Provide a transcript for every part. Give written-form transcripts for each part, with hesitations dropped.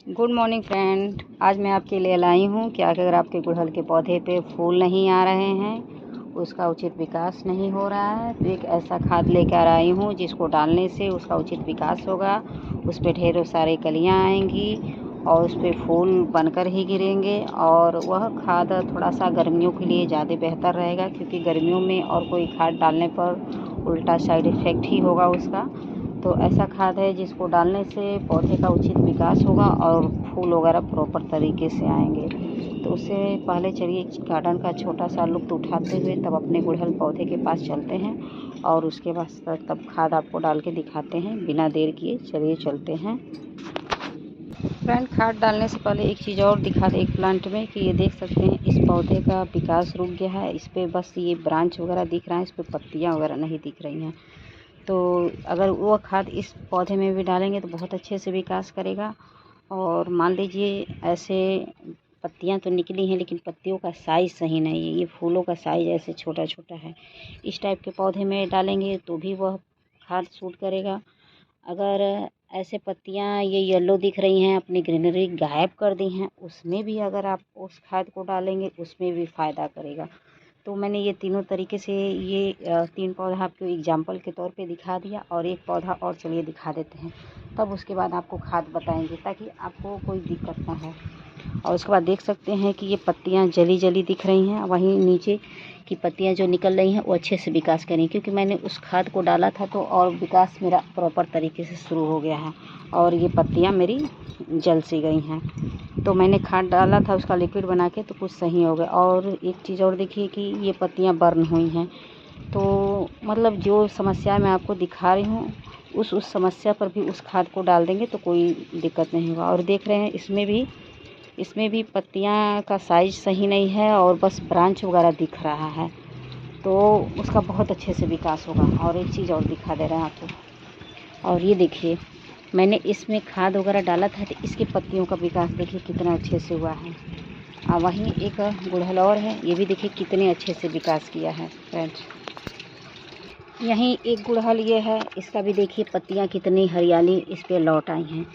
Good morning friend. आज मैं आपके लिए लाई हूँ कि अगर आपके गुड़हल के पौधे पे फूल नहीं आ रहे हैं, उसका उचित विकास नहीं हो रहा है, तो एक ऐसा खाद लेकर आई हूँ जिसको डालने से उसका उचित विकास होगा। उस पर ढेरों सारी कलियाँ आएंगी और उस पर फूल बनकर ही गिरेंगे। और वह खाद थोड़ा सा गर्मियों के लिए ज़्यादा बेहतर रहेगा, क्योंकि गर्मियों में और कोई खाद डालने पर उल्टा साइड इफ़ेक्ट ही होगा उसका। तो ऐसा खाद है जिसको डालने से पौधे का उचित विकास होगा और फूल वगैरह प्रॉपर तरीके से आएंगे। तो उससे पहले चलिए गार्डन का छोटा सा लुत्फ़ उठाते हुए तब अपने गुड़हल पौधे के पास चलते हैं और उसके बाद तब खाद आपको डाल के दिखाते हैं। बिना देर किए चलिए चलते हैं। फ्रेंड, खाद डालने से पहले एक चीज़ और दिखा दें एक प्लांट में कि ये देख सकते हैं इस पौधे का विकास रुक गया है। इस पर बस ये ब्रांच वगैरह दिख रहा है, इस पर पत्तियाँ वगैरह नहीं दिख रही हैं। तो अगर वो खाद इस पौधे में भी डालेंगे तो बहुत अच्छे से विकास करेगा। और मान लीजिए ऐसे पत्तियां तो निकली हैं लेकिन पत्तियों का साइज़ सही नहीं है, ये फूलों का साइज़ ऐसे छोटा छोटा है। इस टाइप के पौधे में डालेंगे तो भी वह खाद सूट करेगा। अगर ऐसे पत्तियां ये येलो दिख रही हैं, अपनी ग्रीनरी गायब कर दी हैं, उसमें भी अगर आप उस खाद को डालेंगे उसमें भी फ़ायदा करेगा। तो मैंने ये तीनों तरीके से ये 3 पौधा आपको एग्जाम्पल के तौर पे दिखा दिया और एक पौधा और चलिए दिखा देते हैं। तब उसके बाद आपको खाद बताएंगे ताकि आपको कोई दिक्कत ना हो। और उसके बाद देख सकते हैं कि ये पत्तियां जली जली दिख रही हैं, वहीं नीचे की पत्तियां जो निकल रही हैं वो अच्छे से विकास करें, क्योंकि मैंने उस खाद को डाला था तो और विकास मेरा प्रॉपर तरीके से शुरू हो गया है। और ये पत्तियां मेरी जल सी गई हैं, तो मैंने खाद डाला था उसका लिक्विड बना के तो कुछ सही हो गया। और एक चीज़ और देखिए कि ये पत्तियां बर्न हुई हैं। तो मतलब जो समस्या मैं आपको दिखा रही हूँ उस समस्या पर भी उस खाद को डाल देंगे तो कोई दिक्कत नहीं होगा। और देख रहे हैं इसमें भी पत्तियां का साइज़ सही नहीं है और बस ब्रांच वगैरह दिख रहा है, तो उसका बहुत अच्छे से विकास होगा। और एक चीज़ और दिखा दे रहे हैं आपको, और ये देखिए मैंने इसमें खाद वगैरह डाला था तो इसकी पत्तियों का विकास देखिए कितना अच्छे से हुआ है। वहीं एक गुड़हल और है, ये भी देखिए कितने अच्छे से विकास किया है फ्रेंड्स। यहीं एक गुड़हल ये है, इसका भी देखिए पत्तियां कितनी हरियाली इस पे लौट आई हैं।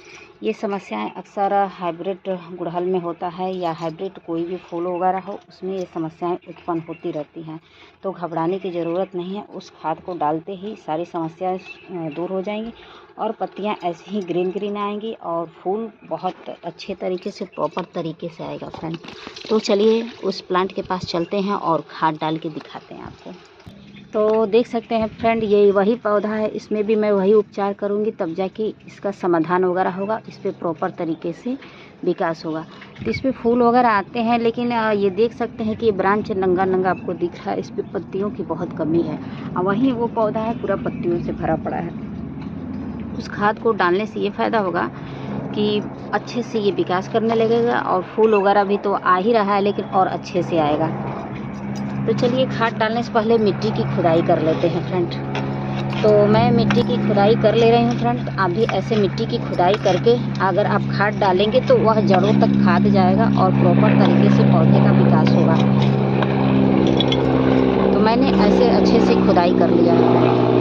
ये समस्याएं अक्सर हाइब्रिड गुड़हल में होता है या हाइब्रिड कोई भी फूल वगैरह हो उसमें ये समस्याएं उत्पन्न होती रहती हैं। तो घबराने की ज़रूरत नहीं है, उस खाद को डालते ही सारी समस्याएं दूर हो जाएंगी और पत्तियां ऐसे ही ग्रीन ग्रीन आएंगी और फूल बहुत अच्छे तरीके से प्रॉपर तरीके से आएगा फ्रेंड। तो चलिए उस प्लांट के पास चलते हैं और खाद डाल के दिखाते हैं आपको। तो देख सकते हैं फ्रेंड, ये वही पौधा है, इसमें भी मैं वही उपचार करूँगी तब जाके इसका समाधान वगैरह होगा, इस पर प्रॉपर तरीके से विकास होगा। तो इस पर फूल वगैरह आते हैं लेकिन ये देख सकते हैं कि ये ब्रांच नंगा नंगा आपको दिख रहा है, इस पर पत्तियों की बहुत कमी है। और वहीं वो पौधा है पूरा पत्तियों से भरा पड़ा है। उस खाद को डालने से ये फ़ायदा होगा कि अच्छे से ये विकास करने लगेगा और फूल वगैरह भी तो आ ही रहा है लेकिन और अच्छे से आएगा। तो चलिए खाद डालने से पहले मिट्टी की खुदाई कर लेते हैं फ्रेंड। तो मैं मिट्टी की खुदाई कर ले रही हूँ फ्रेंड। आप भी ऐसे मिट्टी की खुदाई करके अगर आप खाद डालेंगे तो वह जड़ों तक खाद जाएगा और प्रॉपर तरीके से पौधे का विकास होगा। तो मैंने ऐसे अच्छे से खुदाई कर लिया है।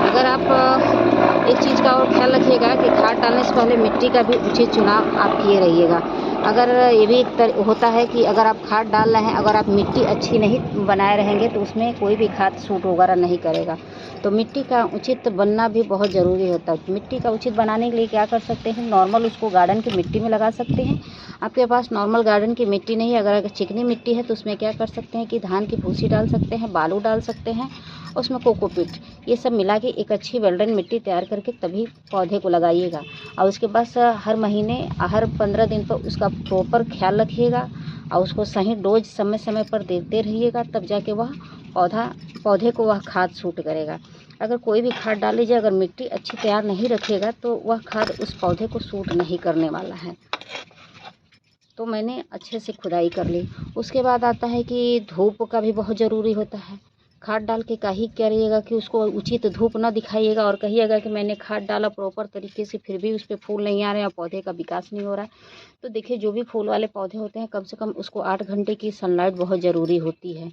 अगर आप एक चीज़ का और ख्याल रखिएगा कि खाद डालने से पहले मिट्टी का भी उचित चुनाव आप किए रहिएगा। अगर ये भी एक होता है कि अगर आप खाद डाल रहे हैं, अगर आप मिट्टी अच्छी नहीं बनाए रहेंगे तो उसमें कोई भी खाद सूट वगैरह नहीं करेगा। तो मिट्टी का उचित बनना भी बहुत ज़रूरी होता है। मिट्टी का उचित बनाने के लिए क्या कर सकते हैं, नॉर्मल उसको गार्डन की मिट्टी में लगा सकते हैं। आपके पास नॉर्मल गार्डन की मिट्टी नहीं है, अगर चिकनी मिट्टी है तो उसमें क्या कर सकते हैं कि धान की भूसी डाल सकते हैं, बालू डाल सकते हैं, उसमें कोकोपीट, ये सब मिला के एक अच्छी वेल्डन मिट्टी तैयार करके तभी पौधे को लगाइएगा। और उसके बाद हर महीने हर 15 दिन पर उसका प्रॉपर ख्याल रखिएगा और उसको सही डोज समय समय पर देते रहिएगा, तब जाके वह पौधे को वह खाद सूट करेगा। अगर कोई भी खाद डाल लीजिए, अगर मिट्टी अच्छी तैयार नहीं रखेगा तो वह खाद उस पौधे को सूट नहीं करने वाला है। तो मैंने अच्छे से खुदाई कर ली। उसके बाद आता है कि धूप का भी बहुत ज़रूरी होता है। खाद डाल के काहे करिएगा कि उसको उचित धूप ना दिखाइएगा और कहिएगा कि मैंने खाद डाला प्रॉपर तरीके से फिर भी उस पर फूल नहीं आ रहे हैं और पौधे का विकास नहीं हो रहा है। तो देखिए जो भी फूल वाले पौधे होते हैं कम से कम उसको 8 घंटे की सनलाइट बहुत ज़रूरी होती है।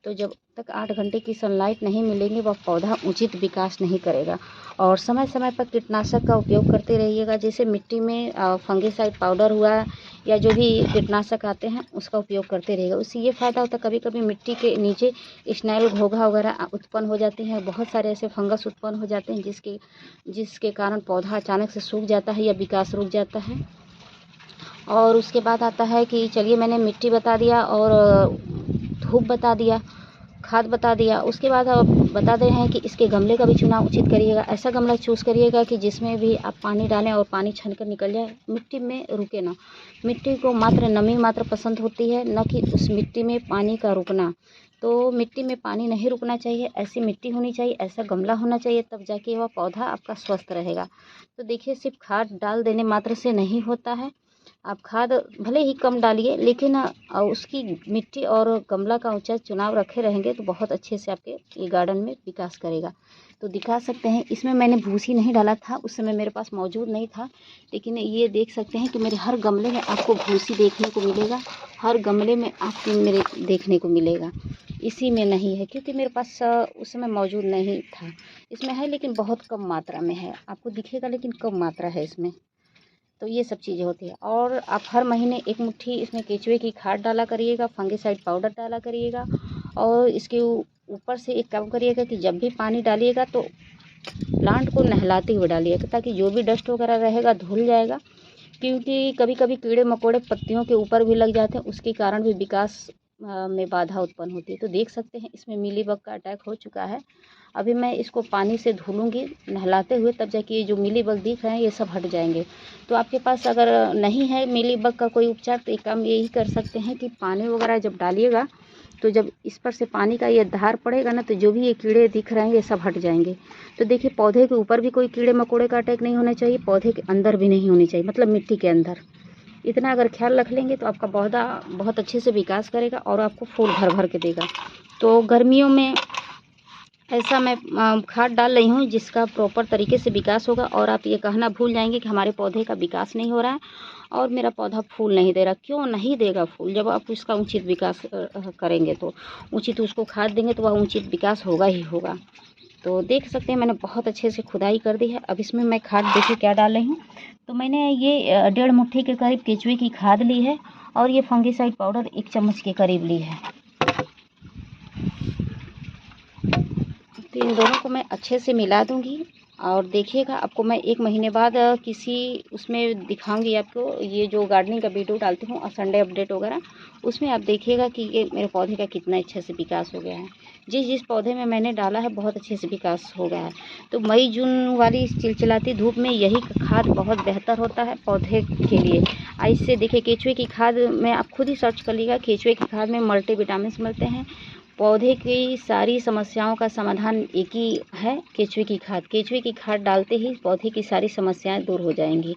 तो जब तक 8 घंटे की सनलाइट नहीं मिलेंगी वह पौधा उचित विकास नहीं करेगा। और समय समय पर कीटनाशक का उपयोग करते रहिएगा, जैसे मिट्टी में फंगीसाइड पाउडर हुआ या जो भी कीटनाशक आते हैं उसका उपयोग करते रहिएगा। उससे ये फ़ायदा होता है, कभी कभी मिट्टी के नीचे स्नेल घोंघा वगैरह उत्पन्न हो जाते हैं, बहुत सारे ऐसे फंगस उत्पन्न हो जाते हैं जिसके कारण पौधा अचानक से सूख जाता है या विकास रुक जाता है। और उसके बाद आता है कि चलिए मैंने मिट्टी बता दिया और धूप बता दिया, खाद बता दिया। उसके बाद अब बता दे रहे हैं कि इसके गमले का भी चुनाव उचित करिएगा। ऐसा गमला चूज़ करिएगा कि जिसमें भी आप पानी डालें और पानी छन कर निकल जाए, मिट्टी में रुके ना। मिट्टी को मात्र नमी मात्र पसंद होती है, न कि उस मिट्टी में पानी का रुकना। तो मिट्टी में पानी नहीं रुकना चाहिए, ऐसी मिट्टी होनी चाहिए, ऐसा गमला होना चाहिए, तब जाके वह पौधा आपका स्वस्थ रहेगा। तो देखिए, सिर्फ खाद डाल देने मात्र से नहीं होता है। आप खाद भले ही कम डालिए, लेकिन उसकी मिट्टी और गमला का ऊंचा चुनाव रखे रहेंगे तो बहुत अच्छे से आपके ये गार्डन में विकास करेगा। तो दिखा सकते हैं, इसमें मैंने भूसी नहीं डाला था, उस समय मेरे पास मौजूद नहीं था, लेकिन ये देख सकते हैं कि मेरे हर गमले में आपको भूसी देखने को मिलेगा, हर गमले में आपको मेरे देखने को मिलेगा। इसी में नहीं है क्योंकि मेरे पास उस समय मौजूद नहीं था। इसमें है लेकिन बहुत कम मात्रा में है, आपको दिखेगा लेकिन कम मात्रा है इसमें। तो ये सब चीज़ें होती है। और आप हर महीने 1 मुट्ठी इसमें केचुए की खाद डाला करिएगा, फंगीसाइड पाउडर डाला करिएगा। और इसके ऊपर से एक काम करिएगा कि जब भी पानी डालिएगा तो प्लांट को नहलाते हुए डालिएगा, ताकि जो भी डस्ट वगैरह रहेगा धुल जाएगा। क्योंकि कभी कभी कीड़े मकोड़े पत्तियों के ऊपर भी लग जाते हैं, उसके कारण भी विकास में बाधा उत्पन्न होती है। तो देख सकते हैं इसमें मीलीबग का अटैक हो चुका है। अभी मैं इसको पानी से धुलूँगी नहलाते हुए, तब जाके ये जो मीलीबग दिख रहे हैं ये सब हट जाएंगे। तो आपके पास अगर नहीं है मीलीबग का कोई उपचार, तो एक काम यही कर सकते हैं कि पानी वगैरह जब डालिएगा तो जब इस पर से पानी का ये धार पड़ेगा ना, तो जो भी ये कीड़े दिख रहे हैं ये सब हट जाएंगे। तो देखिए, पौधे के ऊपर भी कोई कीड़े मकोड़े का अटैक नहीं होना चाहिए, पौधे के अंदर भी नहीं होनी चाहिए, मतलब मिट्टी के अंदर। इतना अगर ख्याल रख लेंगे तो आपका पौधा बहुत अच्छे से विकास करेगा और आपको फूल भर भर के देगा। तो गर्मियों में ऐसा मैं खाद डाल रही हूँ जिसका प्रॉपर तरीके से विकास होगा। और आप ये कहना भूल जाएंगे कि हमारे पौधे का विकास नहीं हो रहा है और मेरा पौधा फूल नहीं दे रहा। क्यों नहीं देगा फूल? जब आप उसका उचित विकास करेंगे, तो उचित उसको खाद देंगे तो वह उचित विकास होगा ही होगा। तो देख सकते हैं मैंने बहुत अच्छे से खुदाई कर दी है। अब इसमें मैं खाद देखिए क्या डाल रही हूँ। तो मैंने ये 1.5 मुट्ठी के करीब केचुए की खाद ली है और ये फंगीसाइड पाउडर 1 चम्मच के करीब ली है। तो इन दोनों को मैं अच्छे से मिला दूंगी और देखिएगा, आपको मैं 1 महीने बाद किसी उसमें दिखाऊंगी आपको। ये जो गार्डनिंग का वीडियो डालती हूँ और संडे अपडेट वगैरह, उसमें आप देखिएगा कि ये मेरे पौधे का कितना अच्छे से विकास हो गया है। जिस पौधे में मैंने डाला है बहुत अच्छे से विकास हो गया है। तो मई जून वाली चिलचिलाती धूप में यही खाद बहुत बेहतर होता है पौधे के लिए। इससे देखिए, केचुए की खाद में आप खुद ही सर्च कर लीजिएगा, केचुए की खाद में मल्टीविटामिन्स मिलते हैं। पौधे की सारी समस्याओं का समाधान एक ही है, केचुए की खाद। केचुए की खाद डालते ही पौधे की सारी समस्याएं दूर हो जाएंगी।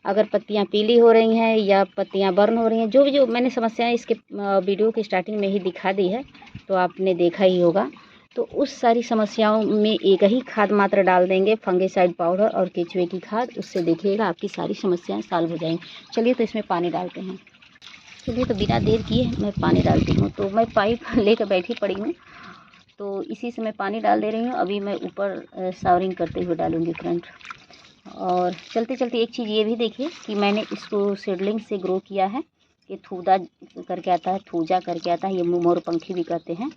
अगर पत्तियां पीली हो रही हैं या पत्तियां बर्न हो रही हैं, जो मैंने समस्याएं इसके वीडियो की स्टार्टिंग में ही दिखा दी है, तो आपने देखा ही होगा। तो उस सारी समस्याओं में एक ही खाद मात्र डाल देंगे, फंगीसाइड पाउडर और केचुए की खाद। उससे देखिएगा आपकी सारी समस्याएँ सॉल्व हो जाएंगी। चलिए तो इसमें पानी डालते हैं। चलिए तो बिना देर किए मैं पानी डालती हूँ। तो मैं पाइप लेकर बैठी पड़ी हूँ, तो इसी से मैं पानी डाल दे रही हूँ। अभी मैं ऊपर शावरिंग करते हुए डालूँगी फ्रेंड। और चलते चलते एक चीज़ ये भी देखिए कि मैंने इसको सीडलिंग से ग्रो किया है। ये थूदा करके आता है, थूजा करके आता है, ये मोरपंखी भी कहते हैं।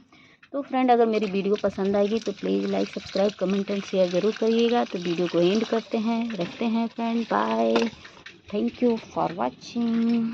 तो फ्रेंड, अगर मेरी वीडियो पसंद आएगी तो please like, subscribe, comment and share ज़रूर करिएगा। तो वीडियो को एंड करते हैं, रखते हैं friend, bye, thank you for watching.